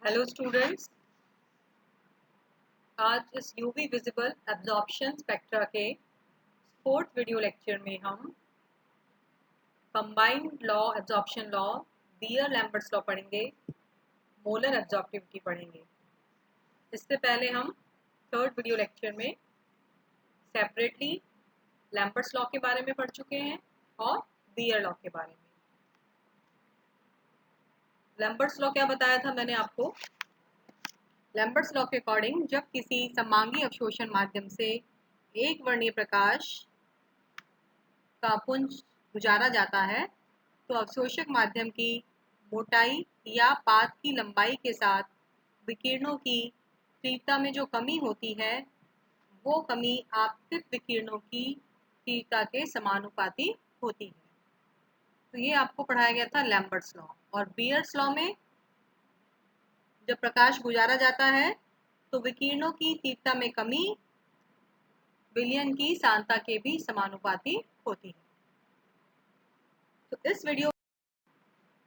Hello students, आज इस UV visible absorption spectra के फोर्थ वीडियो लेक्चर में हम combined law absorption law, Beer Lambert's law पढ़ेंगे, मोलर एब्जॉर्प्टिविटी पढ़ेंगे। इससे पहले हम थर्ड वीडियो लेक्चर में सेपरेटली लैम्बर्ट्स लॉ के बारे में पढ़ चुके हैं और बियर लॉ के बारे में। लैम्बर्ट्स लॉ क्या बताया था मैंने आपको? लैम्बर्ट्स लॉ के अकॉर्डिंग जब किसी समांगी अवशोषण माध्यम से एक वर्णीय प्रकाश का पुंज गुजारा जाता है तो अवशोषक माध्यम की मोटाई या पाथ की लंबाई के साथ विकिरणों की तीव्रता में जो कमी होती है वो कमी आपतित विकिरणों की तीव्रता के समानुपाती होती है। तो ये आपको पढ़ाया गया था लैम्बर्ट्स लॉ। और बियर्स लॉ में जब प्रकाश गुजारा जाता है तो विकिरणों की तीव्रता में कमी विलयन की सांद्रता के भी समानुपाती होती है। तो इस video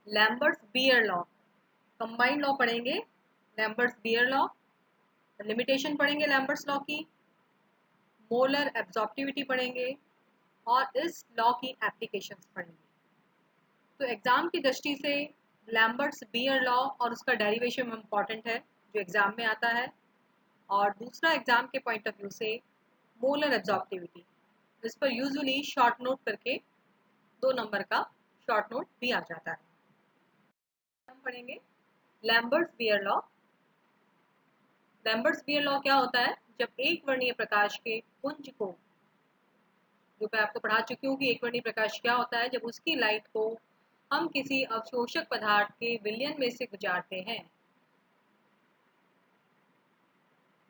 Lambert's Beer law combined law पढ़ेंगे, लैम्बर्ट्स बियर लॉ, लिमिटेशन पढ़ेंगे लैम्बर्ट्स लॉ की, मोलर एब्जॉर्प्टिविटी पढ़ेंगे और इस लॉ की एप्लीकेशंस पढ़ेंगे। तो एग्जाम की दृष्टि से लैम्बर्ट्स बियर लॉ और उसका डेरिवेशन इम्पॉर्टेंट है जो एग्जाम में आता है, और दूसरा एग्जाम के पॉइंट ऑफ व्यू से मोलर एब्जॉर्प्टिविटी, इस पर यूजुअली शॉर्ट नोट करके 2 नंबर का शॉर्ट नोट भी आ जाता है। हम पढ़ेंगे Lambert's Beer law. Lambert's Beer law क्या होता है? जब एक वर्णीय प्रकाश के पुंज को, जो मैं आपको पढ़ा चुकी हूँ कि एक वर्णीय प्रकाश क्या होता है, जब उसकी लाइट को हम किसी अवशोषक पदार्थ के विलयन में से गुजारते हैं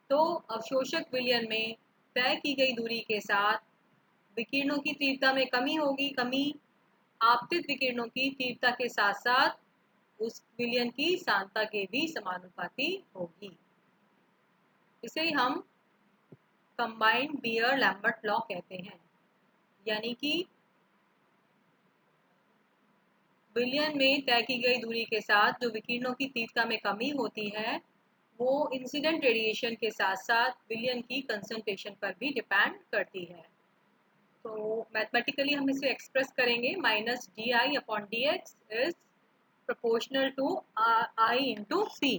तो अवशोषक विलयन में तय की गई दूरी के साथ विकिरणों की तीव्रता में कमी होगी। कमी आपतित विकिरणों की तीव्रता के साथ साथ उस विलयन की सांद्रता के भी समानुपाती होगी। इसे हम कंबाइंड बियर लैम्बर्ट लॉ कहते हैं। यानी कि विलयन में तय की गई दूरी के साथ जो विकिरणों की तीव्रता में कमी होती है वो इंसिडेंट रेडिएशन के साथ साथ विलयन की कंसंट्रेशन पर भी डिपेंड करती है। तो मैथमेटिकली हम इसे एक्सप्रेस करेंगे minus d I upon d x is proportional to I into c.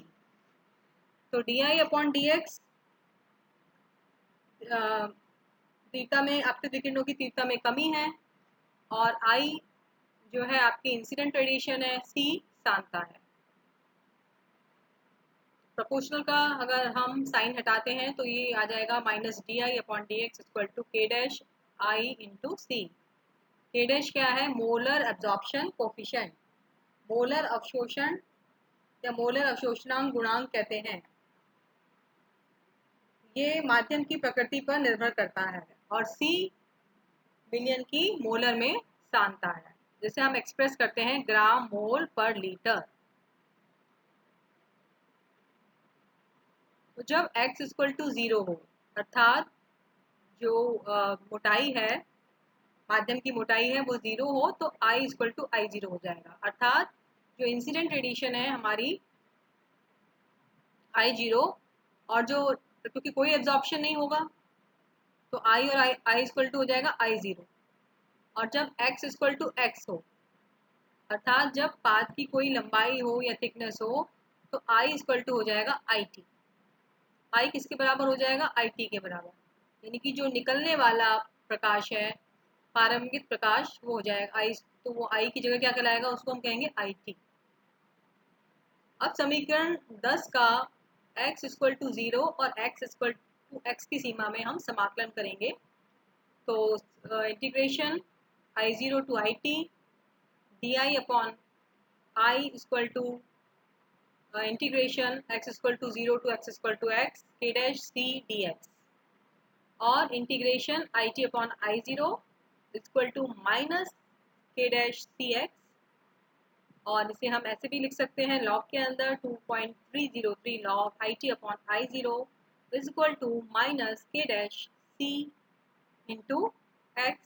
तो d I upon d x तीव्रता में आपतित विकिरणों की तीव्रता में कमी है और आई जो है आपकी इंसिडेंट रेडिएशन है, सी सांद्रता है। प्रोपोर्शनल का अगर हम साइन हटाते हैं तो ये आ जाएगा minus d I upon d x equal to k dash I into C. K dash क्या है? मोलर एब्जॉर्प्शन कोफिशिएंट, मोलर अवशोषण या मोलर अवशोषणांक गुणांक कहते हैं। ये माध्यम की प्रकृति पर निर्भर करता है और सी विलयन की मोलर में सांद्रता है, जिसे हम एक्सप्रेस करते हैं ग्राम मोल पर लीटर। तो जब x इक्वल टू 0 हो, अर्थात जो मोटाई है, माध्यम की मोटाई है वो 0 हो, तो I इक्वल टू आई 0 हो जाएगा। अर्थात जो इंसिडेंट रेडिएशन है हमारी I 0, और जो क्योंकि कोई एब्जॉर्प्शन नहीं होगा तो I और I इक्वल टू हो जाएगा I 0। और जब x इक्वल टू x हो, अर्थात जब पाथ की कोई लंबाई हो या थिकनेस हो, तो I इक्वल टू हो जाएगा IT। I किसके बराबर हो जाएगा? IT के बराबर। यानी कि जो निकलने वाला प्रकाश है, पारंगित प्रकाश, वो हो जाएगा I, तो वो I की जगह क्या कहलाएगा? उसको हम कहेंगे IT। अब समीकरण 10 का x इक्वल टू 0 और x इक्वल टू x की सीमा में हम समाकलन करेंगे। तो integration I0 to IT d I upon I equal to integration x equal to 0 to x equal to x k dash C d x, और integration I T upon I 0 equal to minus k dash C x, और इसे हम ऐसे भी लिख सकते हैं log के अंदर 2.303 log I T upon I 0 is equal to minus k dash C into x,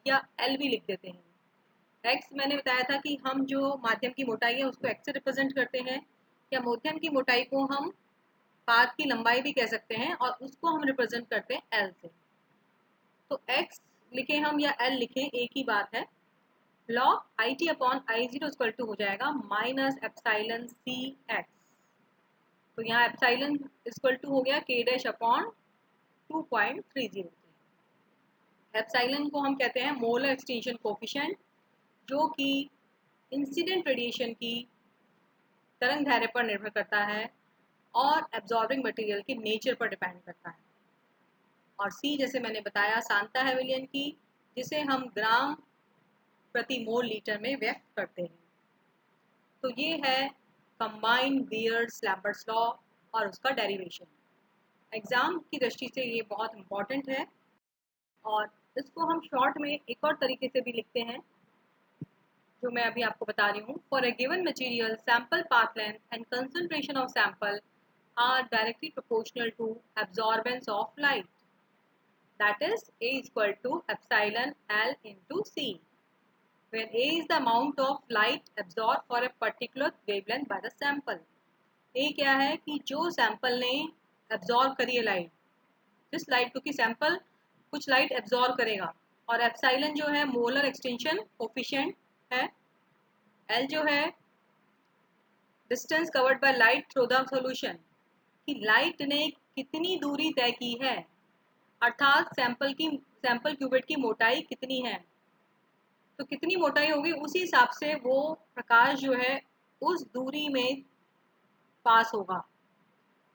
या एल भी लिख देते हैं। एक्स मैंने बताया था कि हम जो माध्यम की मोटाई है उसको एक्स से रिप्रेजेंट करते हैं, या माध्यम की मोटाई को हम पाथ की लंबाई भी कह सकते हैं और उसको हम रिप्रेजेंट करते हैं एल से। तो x लिखें हम या l लिखें, एक ही बात है। log I T upon I zero equal to हो जाएगा माइनस एप्साइलन सी एक्स। तो यहाँ एप्साइलन इक्वल टू हो गया k डैश अपॉन 2.303। एप्साइलन को हम कहते हैं मोलर एक्सटेंशन कोफिशिएंट, जो कि इंसिडेंट रेडिएशन की तरंग दैर्ध्य पर निर्भर करता है और एब्जॉर्बिंग मटेरियल के नेचर पर डिपेंड करता है। और सी जैसे मैंने बताया सांता है विलियन की, जिसे हम ग्राम प्रति मोल लीटर में व्यक्त करते हैं। तो ये है कंबाइंड बियर्ड-लैम्बर्ट्स लॉ और उसका डेरिवेशन। एग्जाम की दृष्टि से ये बहुत इंपॉर्टेंट है और इसको हम शॉर्ट में एक और तरीके से भी लिखते हैं, जो मैं अभी आपको बता रही हूँ। For a given material sample path length and concentration of sample are directly proportional to absorbance of light, that is A is equal to epsilon L into C, where A is the amount of light absorbed for a particular wavelength by the sample. A क्या है कि जो sample ने absorb करी है light, जिस light क्योंकि sample कुछ लाइट एब्जॉर्ब करेगा, और एप्साइलन जो है मोलर एक्सटेंशन कोफिशिएंट है, L जो है distance covered by light through the solution, कि लाइट ने कितनी दूरी तय की है, अर्थात सैंपल क्यूबिट की मोटाई कितनी है। तो कितनी मोटाई होगी उसी हिसाब से वो प्रकाश जो है उस दूरी में पास होगा।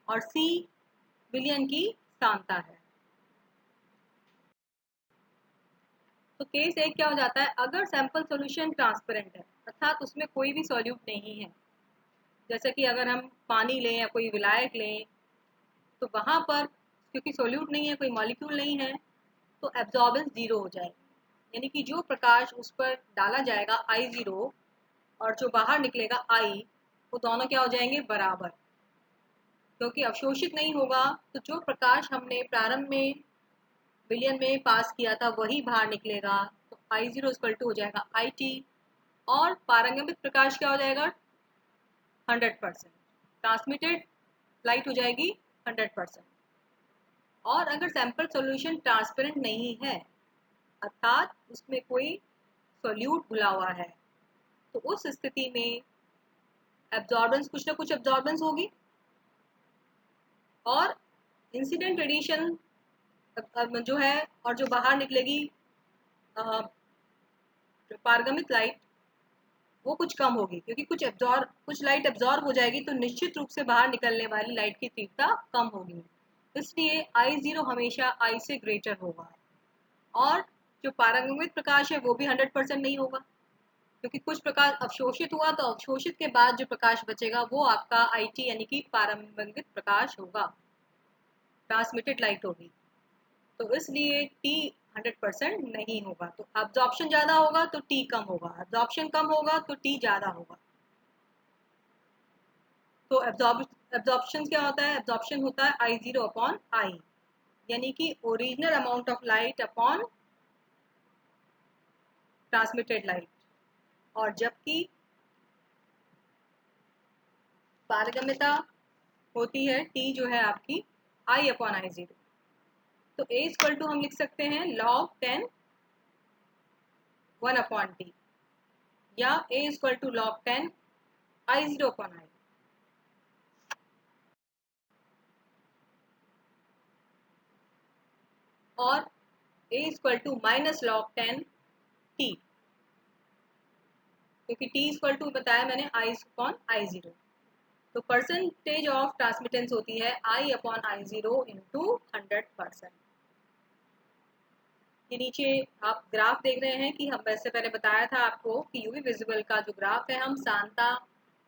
और सी विलियन की सांता है। तो केस एक क्या हो जाता है, अगर सैंपल सॉल्यूशन ट्रांसपेरेंट है, अर्थात उसमें कोई भी सॉल्यूट नहीं है, जैसे कि अगर हम पानी लें या कोई विलायक लें, तो वहाँ पर क्योंकि सॉल्यूट नहीं है, कोई मॉलिक्यूल नहीं है, तो एब्जॉर्बेंस जीरो हो जाएगी। यानी कि जो प्रकाश उस पर डाला जाएगा आई जीरो और जो बाहर निकलेगा आई, वो दोनों क्या हो जाएंगे, बराबर, क्योंकि अवशोषित नहीं होगा। तो जो प्रकाश हमने प्रारंभ में विलियन में पास किया था वही बाहर निकलेगा। तो आई जीरो इक्वल टू हो जाएगा आई टी, और पारंगमित प्रकाश क्या हो जाएगा, 100%। ट्रांसमिटेड लाइट हो जाएगी 100%। और अगर सैंपल सॉल्यूशन ट्रांसपेरेंट नहीं है, अर्थात उसमें कोई सॉल्यूट घुला हुआ है, तो उस स्थिति में एब्जॉर्बेंस, कुछ ना कुछ एब्जॉर्बेंस होगी, और इंसिडेंट रेडिएशन जो है और जो बाहर निकलेगी पारगमित लाइट, वो कुछ कम होगी, क्योंकि कुछ लाइट एब्जॉर्ब हो जाएगी, तो निश्चित रूप से बाहर निकलने वाली लाइट की तीव्रता कम होगी। इसलिए आई जीरो हमेशा आई से ग्रेटर होगा। और जो पारंगमित प्रकाश है वो भी 100% नहीं होगा, क्योंकि कुछ प्रकाश अवशोषित हुआ, तो अवशोषित के बाद जो प्रकाश बचेगा वो आपका आई टी यानी कि पारंगमित प्रकाश होगा, ट्रांसमिटेड लाइट होगी। तो इसलिए टी 100% नहीं होगा। तो एब्जॉर्प्शन ज़्यादा होगा तो टी कम होगा, एब्जॉर्प्शन कम होगा तो टी ज़्यादा होगा। तो एब्जॉर्प्शन क्या होता है, एब्जॉर्प्शन होता है आई जीरो अपॉन आई, यानी कि original amount of light upon transmitted light. और जबकि पारगम्यता होती है टी जो है आपकी आई अपॉन आई जीरो। तो ए इक्वल टू हम लिख सकते हैं log 10 1 अपॉन टी, या A equal to log 10 I zero upon I. और a equal to minus log 10 t, क्योंकि t इक्वल टू बताया मैंने आई अपॉन आई जीरो। तो परसेंटेज ऑफ ट्रांसमिटेंस होती है I upon I zero into 100%। ये नीचे आप ग्राफ देख रहे हैं कि हम वैसे पहले बताया था आपको कि यूवी विजिबल का जो ग्राफ है हम सांता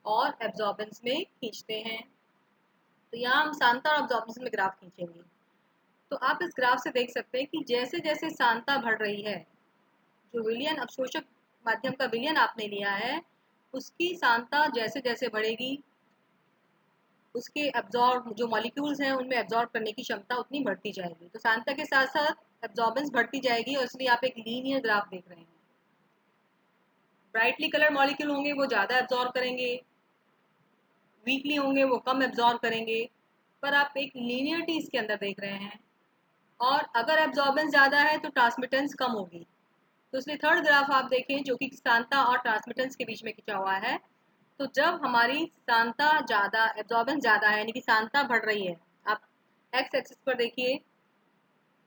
और एब्जॉर्बेंस में खींचते हैं। तो यहाँ हम सांता और एब्जॉर्बेंस में ग्राफ खींचेंगे। तो आप इस ग्राफ से देख सकते हैं कि जैसे जैसे सांता बढ़ रही है, जो विलियन अवशोषक माध्यम का विलियन आपने लिया है, उसकी सांता जैसे जैसे बढ़ेगी, उसके एब्जॉर्ब जो मॉलिक्यूल्स हैं उनमें एब्जॉर्ब करने की क्षमता उतनी बढ़ती जाएगी। तो सांता के साथ साथ एब्जॉर्बेंस बढ़ती जाएगी, और इसलिए आप एक लीनियर ग्राफ देख रहे हैं। ब्राइटली कलर मॉलिक्यूल होंगे वो ज़्यादा एब्जॉर्ब करेंगे, वीकली होंगे वो कम एब्जॉर्ब करेंगे, पर आप एक लीनियरिटी इसके अंदर देख रहे हैं। और अगर एब्जॉर्बेंस ज़्यादा है तो ट्रांसमिटेंस कम होगी। तो इसलिए थर्ड ग्राफ आप देखें जो कि सांता और ट्रांसमिटेंस के बीच में खिंचा हुआ है, तो जब हमारी सांता ज़्यादा, एब्जॉर्बेंस ज़्यादा है, यानी कि सांता बढ़ रही है, आप एक्स एक्सिस पर देखिए,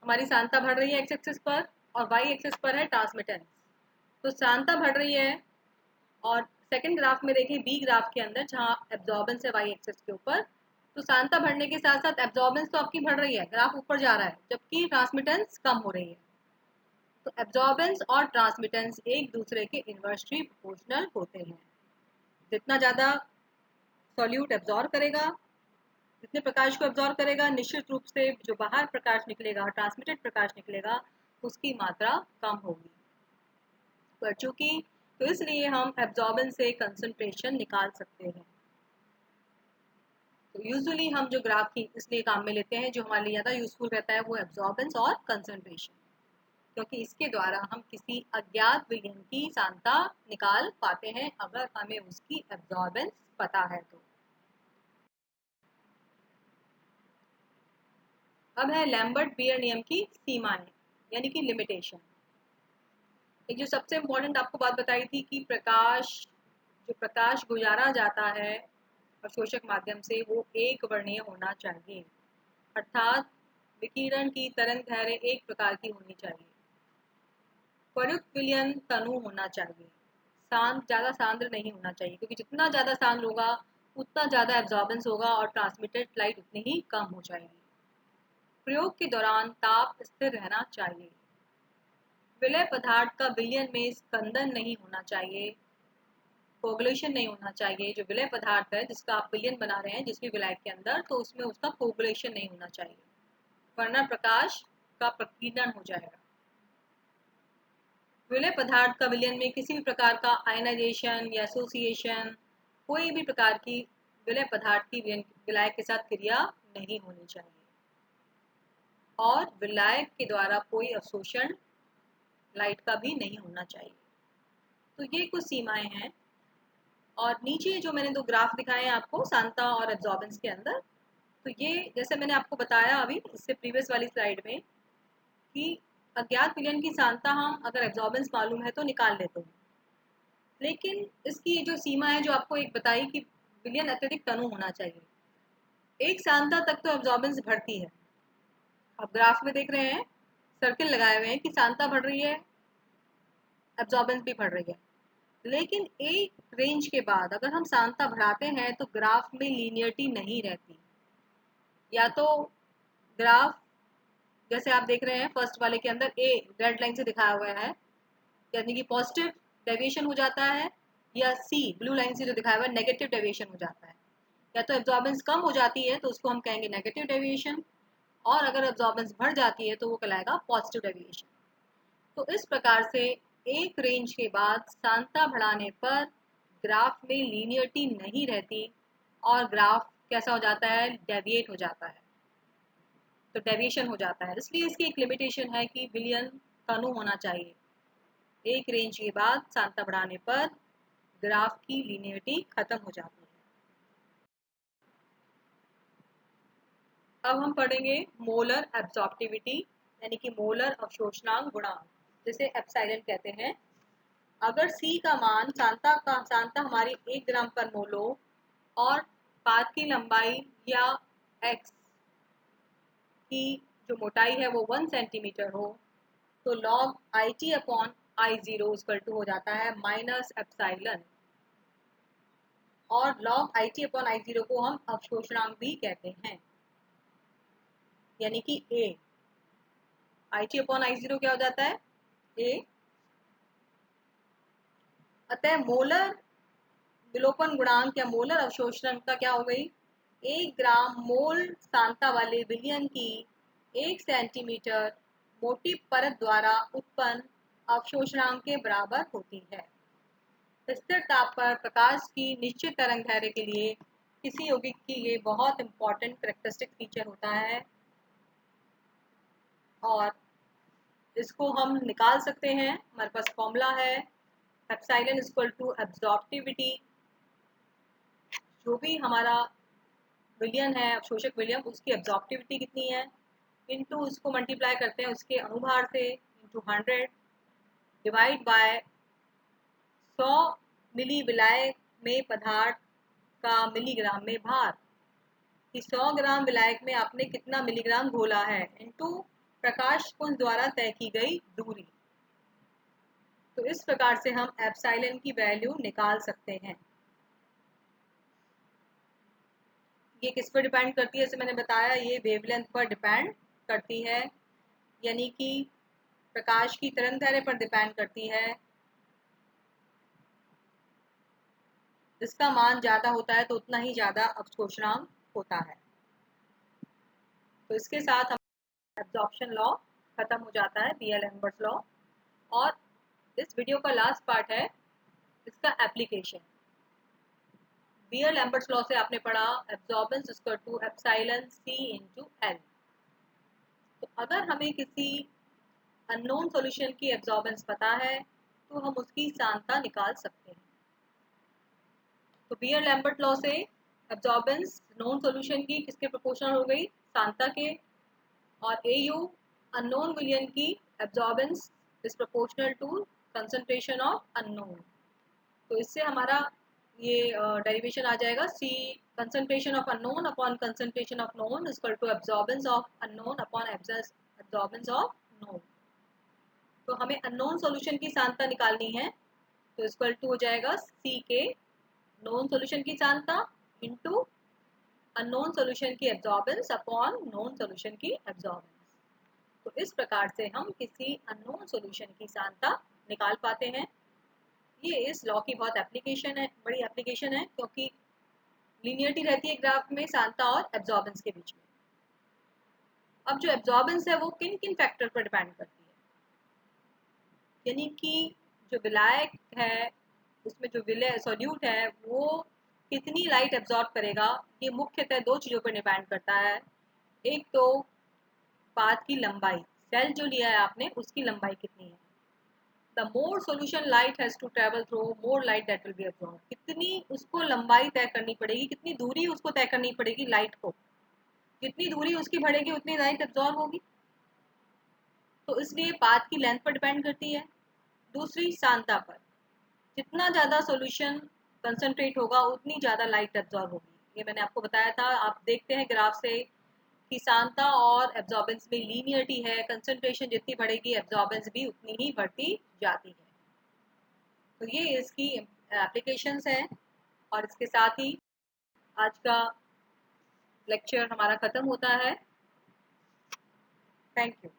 हमारी सांता बढ़ रही है एक्स एक्सिस पर, और वाई एक्सिस पर है ट्रांसमिटेंस। तो सांता बढ़ रही है, और सेकंड ग्राफ में देखिए बी ग्राफ के अंदर जहाँ एब्जॉर्बेंस है वाई एक्सिस के ऊपर, तो सांता बढ़ने के साथ साथ एब्जॉर्बेंस तो आपकी बढ़ रही है, ग्राफ ऊपर जा रहा है, जबकि ट्रांसमिटेंस कम हो रही है। तो एब्जॉर्बेंस और ट्रांसमिटेंस एक दूसरे के इन्वर्सली प्रोपोर्शनल होते हैं। जितना ज़्यादा सॉल्यूट एब्जॉर्ब करेगा, जितने प्रकाश को एब्जॉर्ब करेगा, निश्चित रूप से जो बाहर प्रकाश निकलेगा, ट्रांसमिटेड प्रकाश निकलेगा, उसकी मात्रा कम होगी। पर चूंकि तो इसलिए हम एब्जॉर्बेंस से कंसंट्रेशन निकाल सकते हैं। तो यूजुअली हम जो ग्राफ की इसलिए काम में लेते हैं, जो हमारे लिए ज़्यादा यूजफुल रहता है, वो एब्जॉर्बेंस और कंसंट्रेशन, क्योंकि इसके द्वारा हम किसी अज्ञात विलयन की सांता निकाल पाते हैं अगर हमें उसकी एब्जॉर्बेंस पता है तो। अब है लैम्बर्ट बियर नियम की सीमाएं, यानी कि लिमिटेशन। एक जो सबसे इम्पोर्टेंट आपको बात बताई थी कि जो प्रकाश गुजारा जाता है अवशोषक माध्यम से, वो एक वर्णीय होना चाहिए, अर्थात विकिरण की तरंग दैर्घ्य एक प्रकार की होनी चाहिए। प्रयुक्त विलयन तनु होना चाहिए, ज़्यादा सांद्र नहीं होना चाहिए, क्योंकि जितना ज़्यादा सांद्र होगा उतना ज़्यादा एब्जॉर्बेंस होगा और ट्रांसमिटेड लाइट उतनी ही कम हो जाएगी। प्रयोग के दौरान ताप स्थिर रहना चाहिए। विलय पदार्थ का विलयन में स्कंदन नहीं होना चाहिए, कोगुलेशन नहीं होना चाहिए। जो विलय पदार्थ है जिसका आप विलयन बना रहे हैं जिस भी विलायक के अंदर, तो उसमें उसका कोगुलेशन नहीं होना चाहिए, वरना प्रकाश का प्रकीर्णन हो जाएगा। विलय पदार्थ का विलयन में किसी भी प्रकार का आयनाइजेशन या एसोसिएशन, कोई भी प्रकार की विलय पदार्थ की विलायक के साथ क्रिया नहीं होनी चाहिए, और विलायक के द्वारा कोई अवशोषण लाइट का भी नहीं होना चाहिए। तो ये कुछ सीमाएं हैं। और नीचे जो मैंने दो ग्राफ दिखाए हैं आपको सांता और एब्जॉर्बेंस के अंदर, तो ये जैसे मैंने आपको बताया अभी इससे प्रीवियस वाली स्लाइड में कि अज्ञात विलयन की सांता हम अगर एब्जॉर्बेंस मालूम है तो निकाल लेते हैं, लेकिन इसकी जो सीमा है जो आपको एक बताई कि विलयन अत्यधिक तनु होना चाहिए, एक सांता तक तो एब्जॉर्बेंस बढ़ती है। अब ग्राफ में देख रहे हैं सर्किल लगाए हुए हैं कि सांता बढ़ रही है, एब्जॉर्बेंस भी बढ़ रही है, लेकिन एक रेंज के बाद अगर हम सांता बढ़ाते हैं तो ग्राफ में लीनियरिटी नहीं रहती। या तो ग्राफ जैसे आप देख रहे हैं फर्स्ट वाले के अंदर ए रेड लाइन से दिखाया हुआ है, यानी कि पॉजिटिव डेविएशन हो जाता है, या सी ब्लू लाइन से जो दिखाया हुआ है नेगेटिव डेविएशन हो जाता है। या तो एब्जॉर्बेंस कम हो जाती है तो उसको हम कहेंगे नेगेटिव डेविएशन, और अगर एब्जॉर्बेंस बढ़ जाती है तो वो कहलाएगा पॉजिटिव डेविएशन। तो इस प्रकार से एक रेंज के बाद सांता बढ़ाने पर ग्राफ में लीनियरिटी नहीं रहती, और ग्राफ कैसा हो जाता है, डेविएट हो जाता है, तो डेविएशन हो जाता है। इसलिए इसकी एक लिमिटेशन है कि विलयन तनु होना चाहिए। एक रेंज के बाद सांता बढ़ाने पर ग्राफ की लीनियरिटी खत्म हो जाती है। अब हम पढ़ेंगे मोलर एब्जॉर्प्टिविटी, यानी कि मोलर अवशोषणांक गुणांक, जिसे एप्सिलॉन कहते हैं। अगर C का मान सांता हमारी 1 ग्राम पर मोल हो, और पाथ की लंबाई या x की जो मोटाई है वो 1 सेंटीमीटर हो, तो log IT upon I0 equal to हो जाता है माइनस एप्सिलॉन, और log IT अपॉन I0 को हम अवशोषणांक भी कहते हैं, यानी कि A। IT अपॉन I0 क्या हो जाता है, A। अतः मोलर विलोपन गुणांक या मोलर अवशोषण का क्या हो गई, 1 ग्राम मोल सांता वाले विलयन की 1 सेंटीमीटर मोटी परत द्वारा उत्पन्न अवशोषणांक के बराबर होती है। स्थिर ताप पर प्रकाश की निश्चित तरंग दैर्घ्य के लिए किसी यौगिक की ये बहुत इंपॉर्टेंट करेक्टरिस्टिक फीचर होता है, और इसको हम निकाल सकते हैं। हमारे पास फॉर्मूला है एप्सिलॉन इक्वल टू एब्जॉर्प्टिविटी जो भी हमारा विलियन है, अवशोषक विलियन, उसकी एब्जॉर्प्टिविटी कितनी है, इनटू उसको मल्टीप्लाई करते हैं उसके अनुभार से, इनटू 100 डिवाइड बाय 100 मिली विलायक में पदार्थ का मिलीग्राम में भार, कि 100 ग्राम विलायक में आपने कितना मिलीग्राम घोला है, इनटू प्रकाश पुंज द्वारा तय की गई दूरी। तो इस प्रकार से हम एप्सिलॉन की वैल्यू निकाल सकते हैं। ये किस पर डिपेंड करती है, जैसे मैंने बताया, ये वेवलेंथ पर डिपेंड करती है, यानी कि प्रकाश की तरंगदैर्घ्य पर डिपेंड करती है। जिसका मान ज़्यादा होता है तो उतना ही ज़्यादा अवशोषणांक होता है। तो इसके साथ हम एब्जॉर्प्शन लॉ खत्म हो जाता है, बीएल-एम्बर्ट्स लॉ। और इस वीडियो का लास्ट पार्ट है इसका एप्लीकेशन। बीएल-एम्बर्ट्स लॉ से आपने पढ़ा absorbance equal to epsilon C into L. तो अगर हमें किसी अननोन सॉल्यूशन की एब्जॉर्बेंस पता है तो हम उसकी सांद्रता निकाल सकते हैं। तो बीएल-एम्बर्ट लॉ से एब्जॉर्बेंस नोन सॉल्यूशन की किसके प्रोपोर्शनल हो गई, सांद्रता के, और एयू अननोन विलियन की absorbance is proportional to concentration of unknown. तो इससे हमारा ये डेरिवेशन आ जाएगा, C concentration of unknown upon concentration of known is equal to absorbance of unknown upon absorbance of known. तो हमें अननोन सॉल्यूशन की सांद्रता निकालनी है, तो इक्वल टू हो जाएगा सी के नोन सॉल्यूशन की सांद्रता इनटू अननोन सॉल्यूशन की एब्जॉर्बेंस अपॉन नोन सॉल्यूशन की एब्जॉर्बेंस। तो इस प्रकार से हम किसी अननोन सॉल्यूशन की सांद्रता निकाल पाते हैं। ये इस लॉ की बहुत एप्लीकेशन है, बड़ी एप्लीकेशन है, क्योंकि लीनियरिटी रहती है ग्राफ में सांद्रता और एब्जॉर्बेंस के बीच में। अब जो एब्जॉर्बेंस है वो किन किन फैक्टर पर डिपेंड करती है, यानी कि जो विलायक है उसमें जो विलय सॉल्यूट है वो कितनी लाइट एब्जॉर्ब करेगा, ये मुख्यतः दो चीज़ों पर डिपेंड करता है। एक तो पाथ की लंबाई, सेल जो लिया है आपने उसकी लंबाई कितनी है। The more solution light has to travel through, more light that will be absorb. कितनी उसको लंबाई तय करनी पड़ेगी, कितनी दूरी उसको तय करनी पड़ेगी लाइट को, जितनी दूरी उसकी बढ़ेगी उतनी लाइट एब्जॉर्ब होगी। तो इसलिए पाथ की लेंथ पर डिपेंड करती है। दूसरी सांद्रता पर, जितना ज़्यादा सॉल्यूशन कंसंट्रेट होगा उतनी ज़्यादा लाइट एब्जॉर्ब होगी। ये मैंने आपको बताया था, आप देखते हैं ग्राफ से कि सांद्रता और एब्जॉर्बेंस में लीनियरिटी है, कंसंट्रेशन जितनी बढ़ेगी एब्जॉर्बेंस भी उतनी ही बढ़ती जाती है। तो ये इसकी एप्लीकेशंस हैं, और इसके साथ ही आज का लेक्चर हमारा ख़त्म होता है। Thank you.